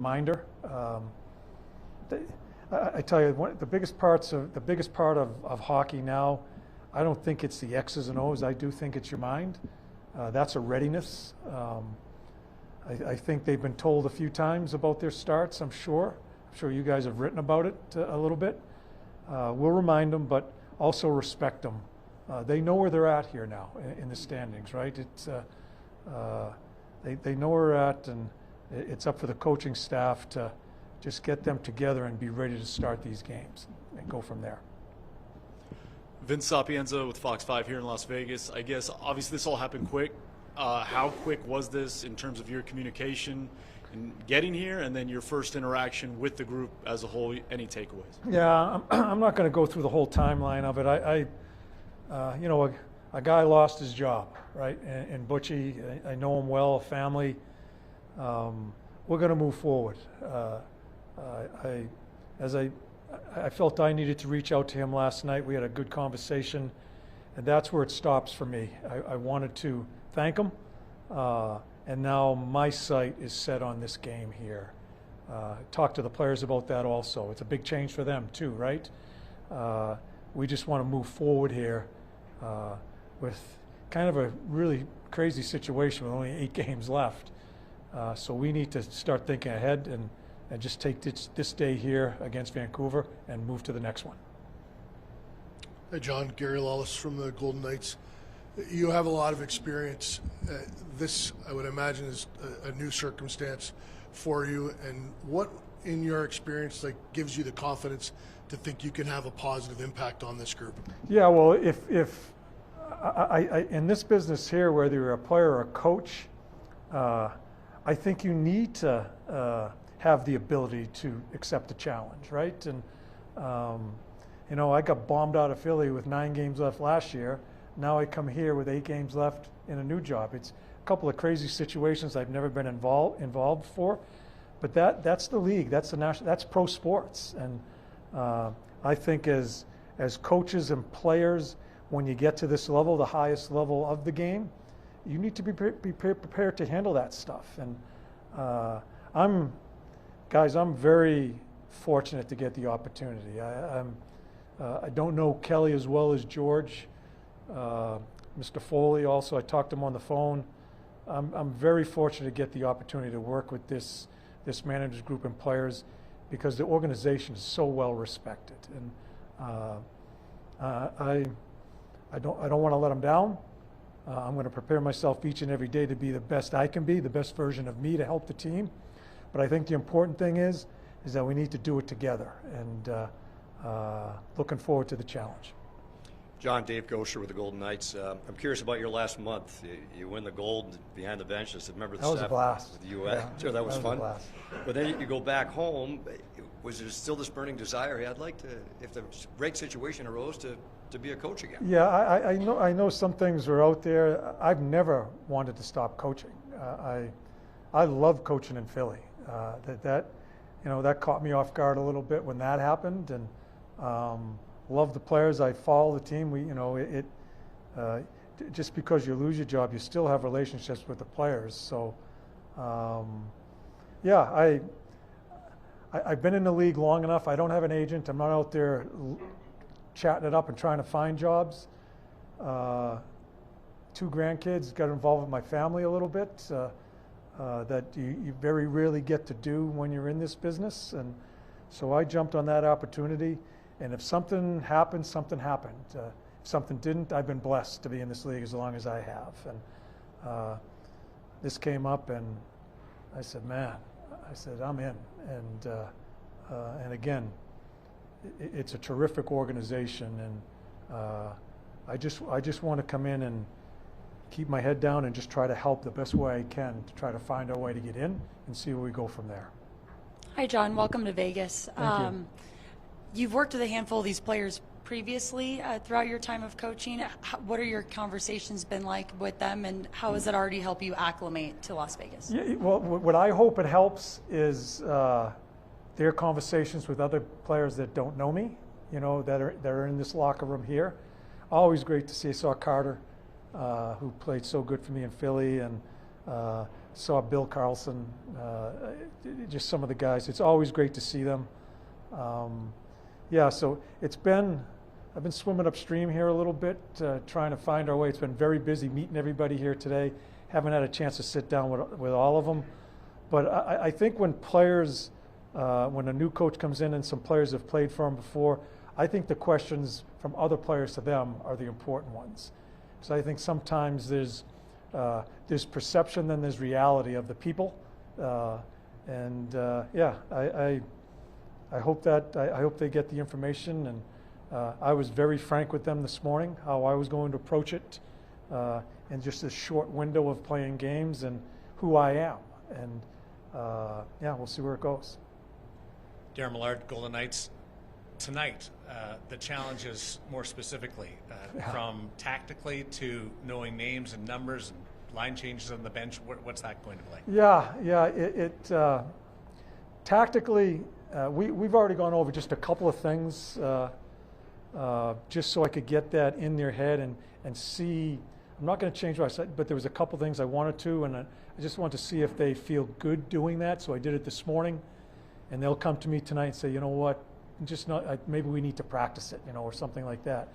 reminder. I tell you, the biggest part of hockey now, I don't think it's the X's and O's. I do think it's your mind. That's a readiness. I think they've been told a few times about their starts. I'm sure you guys have written about it a little bit. We'll remind them, but also respect them. They know where they're at here now in the standings, right? They know where we're at, and it's up for the coaching staff to just get them together and be ready to start these games and go from there. Vince Sapienza with Fox 5 here in Las Vegas. I guess obviously this all happened quick. How quick was this in terms of your communication and getting here, and then your first interaction with the group as a whole? Any takeaways? Yeah, I'm not going to go through the whole timeline of it. A guy lost his job, right? And Butchie, I know him well, a family. We're going to move forward. I felt I needed to reach out to him last night. We had a good conversation, and that's where it stops for me. I wanted to thank him, and now my sight is set on this game here. Talk to the players about that also. It's a big change for them too, right? We just want to move forward here with kind of a really crazy situation with only 8 games left. So we need to start thinking ahead and just take this day here against Vancouver and move to the next one. Hey, John, Gary Lawless from the Golden Knights. You have a lot of experience. This, I would imagine, is a new circumstance for you. And what, in your experience, gives you the confidence to think you can have a positive impact on this group? Yeah, well, if I in this business here, whether you're a player or a coach, I think you need to have the ability to accept a challenge, right? And I got bombed out of Philly with 9 games left last year. Now I come here with 8 games left in a new job. It's a couple of crazy situations I've never been involved for, but that's the league. That's pro sports. And I think as coaches and players, when you get to this level, the highest level of the game, you need to be prepared to handle that stuff. And I'm very fortunate to get the opportunity. I don't know Kelly as well as George. Mr. Foley also, I talked to him on the phone. I'm very fortunate to get the opportunity to work with this managers group and players, because the organization is so well respected, and I don't want to let them down. I'm going to prepare myself each and every day to be the best I can be, the best version of me to help the team. But I think the important thing is that we need to do it together, and looking forward to the challenge. John, Dave Gosher with the Golden Knights. I'm curious about your last month. You win the gold behind the bench. As a member of the staff. That was a blast. With the U.S. Yeah, sure, that was fun. A blast. But then you go back home. Was there still this burning desire? Hey, I'd like to, if the right situation arose, to be a coach again. Yeah, I know some things are out there. I've never wanted to stop coaching. I love coaching in Philly. That caught me off guard a little bit when that happened, and love the players. I follow the team. Just because you lose your job, you still have relationships with the players. So, I've been in the league long enough. I don't have an agent. I'm not out there chatting it up and trying to find jobs. 2 grandkids, got involved with my family a little bit, that you very rarely get to do when you're in this business. And so I jumped on that opportunity. And if something happened, something happened. If something didn't, I've been blessed to be in this league as long as I have. And this came up, and I said, I'm in. And again, it's a terrific organization, and I just want to come in and keep my head down and just try to help the best way I can to try to find our way to get in and see where we go from there. Hi, John. Welcome to Vegas. Thank you. You've worked with a handful of these players previously throughout your time of coaching. What are your conversations been like with them, and how has it already helped you acclimate to Las Vegas? Yeah, well, what I hope it helps is their conversations with other players that don't know me, that are in this locker room here. Always great to see. I saw Carter, who played so good for me in Philly, and saw Bill Carlson, just some of the guys. It's always great to see them. So I've been swimming upstream here a little bit, trying to find our way. It's been very busy meeting everybody here today. Haven't had a chance to sit down with all of them. But I think when players, when a new coach comes in and some players have played for him before, I think the questions from other players to them are the important ones. So I think sometimes there's perception, then there's reality of the people. I hope they get the information, and I was very frank with them this morning how I was going to approach it in just a short window of playing games and who I am, and we'll see where it goes. Darren Millard, Golden Knights. Tonight, the challenges more specifically, from tactically to knowing names and numbers and line changes on the bench. What's that going to be like? Tactically, we've already gone over just a couple of things, just so I could get that in their head and see. I'm not going to change what I said, but there was a couple things I wanted to, and I just wanted to see if they feel good doing that. So I did it this morning, and they'll come to me tonight and say, you know what, just not. Maybe we need to practice it, or something like that.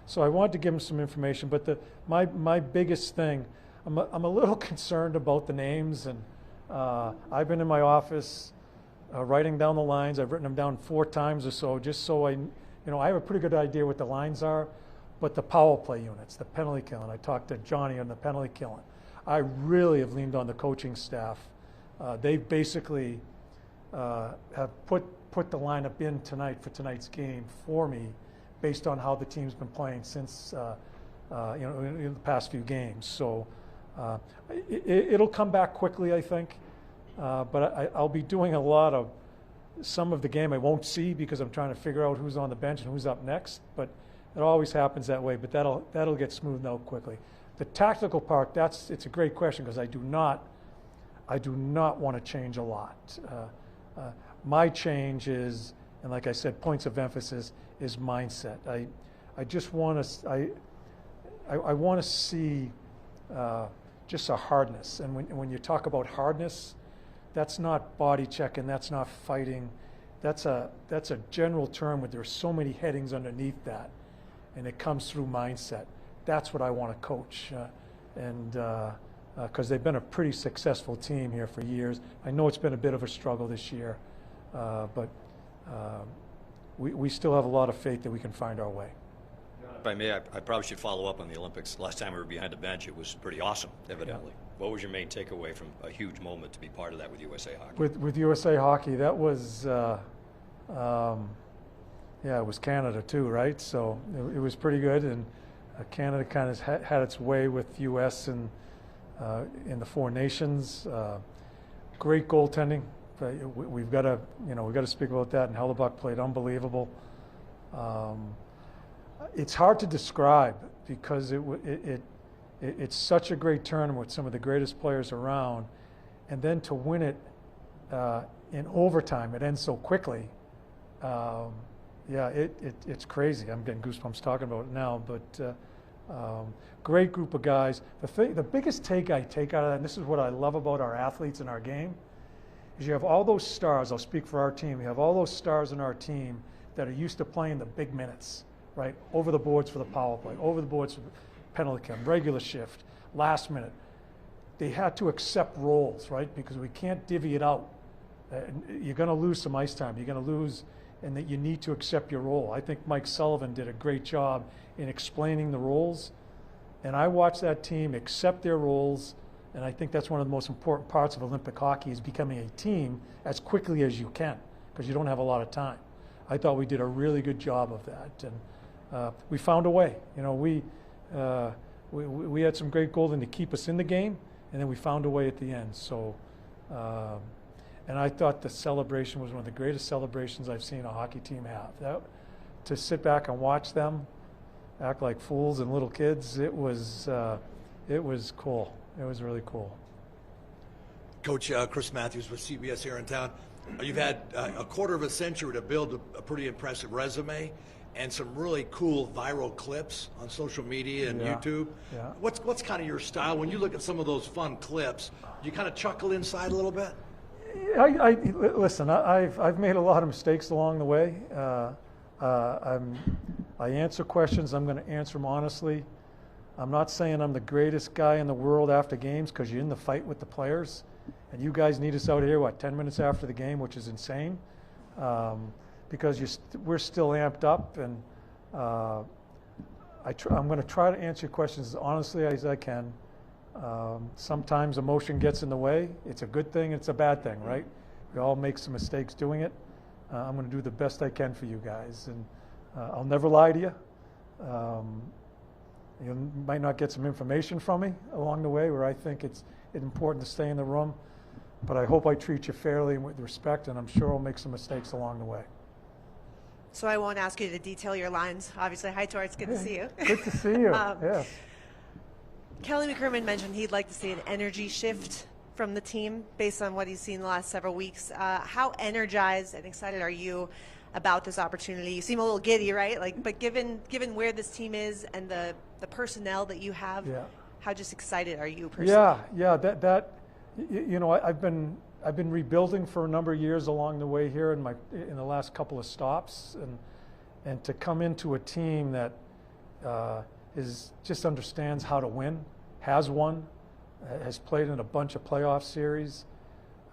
So I wanted to give them some information, but my biggest thing, I'm a little concerned about the names, and I've been in my office writing down the lines. I've written them down 4 times or so, just so I have a pretty good idea what the lines are. But the power play units, the penalty killing, I talked to Johnny on the penalty killing. I really have leaned on the coaching staff. They basically have put the lineup in tonight for tonight's game for me, based on how the team's been playing since in the past few games. So it'll come back quickly, I think. But I'll be doing a lot of some of the game I won't see because I'm trying to figure out who's on the bench and who's up next. But it always happens that way. But that'll get smoothed out quickly. The tactical part, it's a great question, because I do not want to change a lot. My change is, and like I said, points of emphasis is mindset. I just want to I want to see just a hardness. And when you talk about hardness, that's not body checking, that's not fighting. That's a general term where there's so many headings underneath that, and it comes through mindset. That's what I want to coach, because they've been a pretty successful team here for years. I know it's been a bit of a struggle this year, but we still have a lot of faith that we can find our way. If I may, I probably should follow up on the Olympics. Last time we were behind the bench, it was pretty awesome, evidently. Yeah. What was your main takeaway from a huge moment to be part of that with USA Hockey? With USA Hockey, that was, it was Canada too, right? So it was pretty good, and Canada kind of had its way with US and in the 4 nations. Great goaltending. We've got to speak about that. And Hellebuck played unbelievable. It's hard to describe because it's such a great tournament with some of the greatest players around, and then to win it in overtime, it ends so quickly. It's crazy. I'm getting goosebumps talking about it now, but great group of guys. The biggest take I take out of that, and this is what I love about our athletes in our game, is you have all those stars. I'll speak for our team. We have all those stars in our team that are used to playing the big minutes, right? Over the boards for the power play, over the boards for the penalty kill, regular shift, last minute. They had to accept roles, right? Because we can't divvy it out. You're going to lose some ice time. You're going to lose, and that you need to accept your role. I think Mike Sullivan did a great job in explaining the roles, and I watched that team accept their roles, and I think that's one of the most important parts of Olympic hockey, is becoming a team as quickly as you can, because you don't have a lot of time. I thought we did a really good job of that, and we found a way. We had some great goaltending to keep us in the game, and then we found a way at the end. So, and I thought the celebration was one of the greatest celebrations I've seen a hockey team have. To sit back and watch them act like fools and little kids, it was cool. It was really cool. Coach Chris Matthews with CBS here in town. You've had a quarter of a century to build a pretty impressive resume, and some really cool viral clips on social media and Yeah, YouTube. yeah. What's kind of your style when you look at some of those fun clips? Do you kind of chuckle inside a little bit? Listen, I've made a lot of mistakes along the way. I answer questions. I'm going to answer them honestly. I'm not saying I'm the greatest guy in the world after games, because you're in the fight with the players, and you guys need us out here 10 minutes after the game, which is insane, because we're still amped up, and I'm going to try to answer your questions as honestly as I can. Sometimes emotion gets in the way. It's a good thing. It's a bad thing, right? We all make some mistakes doing it. I'm going to do the best I can for you guys, and I'll never lie to you. You might not get some information from me along the way where I think it's important to stay in the room, but I hope I treat you fairly and with respect, and I'm sure I'll make some mistakes along the way. So I won't ask you to detail your lines. Obviously, hi, Tor, it's good to see you. Good to see you, yes. Kelly McCrimmon mentioned he'd like to see an energy shift from the team based on what he's seen the last several weeks. How energized and excited are you about this opportunity? You seem a little giddy, right? But given where this team is and the personnel that you have, how just excited are you personally? I've been rebuilding for a number of years along the way here in the last couple of stops, and to come into a team that just understands how to win, has won, has played in a bunch of playoff series.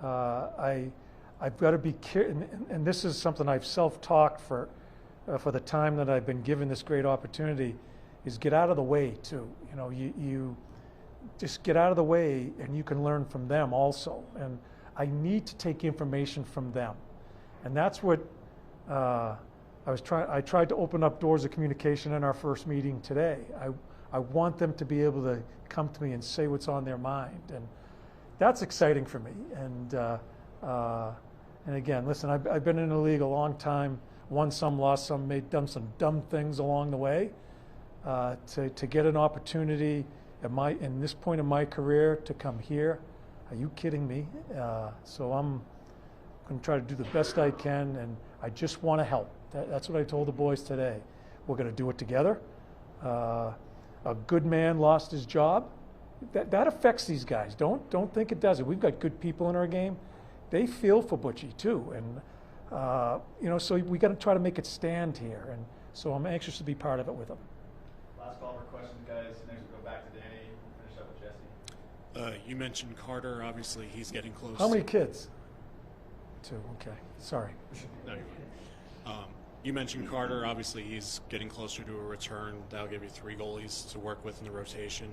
I've got to be careful, and this is something I've self-talked for the time that I've been given this great opportunity, is get out of the way too. You just get out of the way, and you can learn from them also. And I need to take information from them, and that's what I tried to open up doors of communication in our first meeting today. I want them to be able to come to me and say what's on their mind, and that's exciting for me. And again, listen, I've been in the league a long time, won some, lost some, done some dumb things along the way. To get an opportunity in this point of my career to come here, are you kidding me? So I'm going to try to do the best I can, and I just want to help. That's what I told the boys today. We're going to do it together. A good man lost his job. That affects these guys. Don't think it doesn't. We've got good people in our game. They feel for Butchie too, and so we got to try to make it stand here. And so I'm anxious to be part of it with them. Last call for questions, guys. Next we'll go back to Danny. Finish up with Jesse. You mentioned Carter. Obviously, he's getting close. How many kids? 2. Okay. Sorry. No, you're fine. You mentioned Carter. Obviously, he's getting closer to a return. That'll give you 3 goalies to work with in the rotation.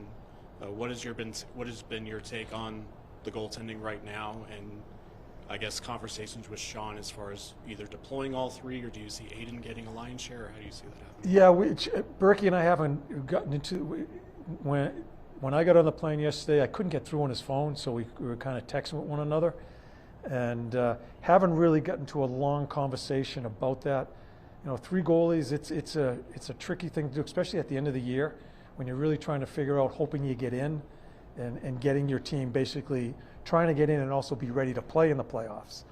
What has been your take on the goaltending right now, and I guess conversations with Sean as far as either deploying all 3, or do you see Aiden getting a lion's share, or how do you see that happening? Yeah, Berkey and I haven't gotten into when I got on the plane yesterday, I couldn't get through on his phone, so we were kind of texting with one another, and haven't really gotten to a long conversation about that. 3 goalies, it's a tricky thing to do, especially at the end of the year when you're really trying to figure out, hoping you get in, and getting your team basically trying to get in and also be ready to play in the playoffs.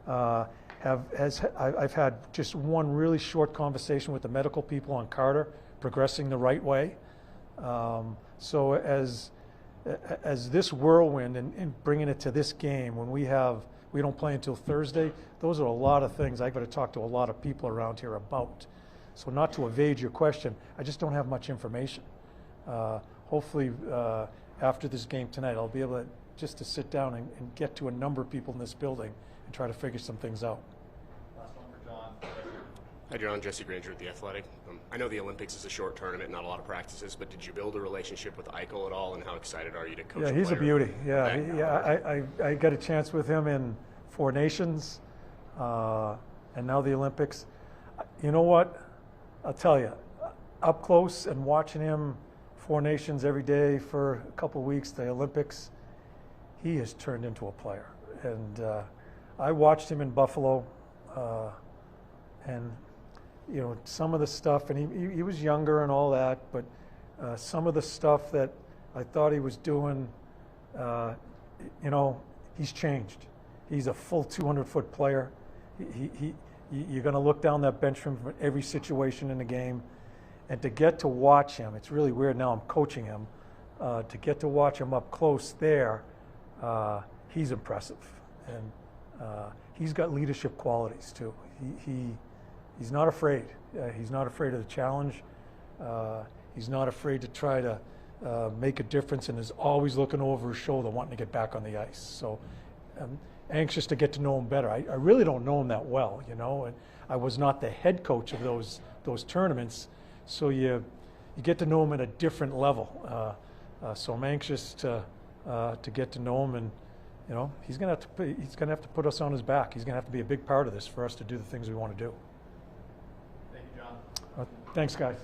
I've had just one really short conversation with the medical people on Carter, progressing the right way. So as this whirlwind and bringing it to this game, when we don't play until Thursday, those are a lot of things I've got to talk to a lot of people around here about. So not to evade your question, I just don't have much information. Hopefully after this game tonight, I'll be able to sit down and get to a number of people in this building and try to figure some things out. Last one for John. Hi, John. Jesse Granger with The Athletic. I know the Olympics is a short tournament, not a lot of practices, but did you build a relationship with Eichel at all, and how excited are you to coach? Yeah, he's a beauty. Yeah, I got a chance with him in 4 Nations, and now the Olympics. You know what? I'll tell you, up close and watching him 4 Nations every day for a couple of weeks, the Olympics, he has turned into a player. And I watched him in Buffalo, and some of the stuff, and he was younger and all that, but some of the stuff that I thought he was doing, he's changed. He's a full 200-foot player. You're going to look down that bench from every situation in the game, and to get to watch him, it's really weird now I'm coaching him, to get to watch him up close there, he's impressive. And he's got leadership qualities too. He's not afraid. He's not afraid of the challenge. He's not afraid to try to make a difference, and is always looking over his shoulder wanting to get back on the ice. So I'm anxious to get to know him better. I really don't know him that well, you know, and I was not the head coach of those tournaments, so you get to know him at a different level. So I'm anxious to get to know him, and you know, he's gonna have to put us on his back. He's gonna have to be a big part of this for us to do the things we want to do. Thank you, John. Thanks, guys.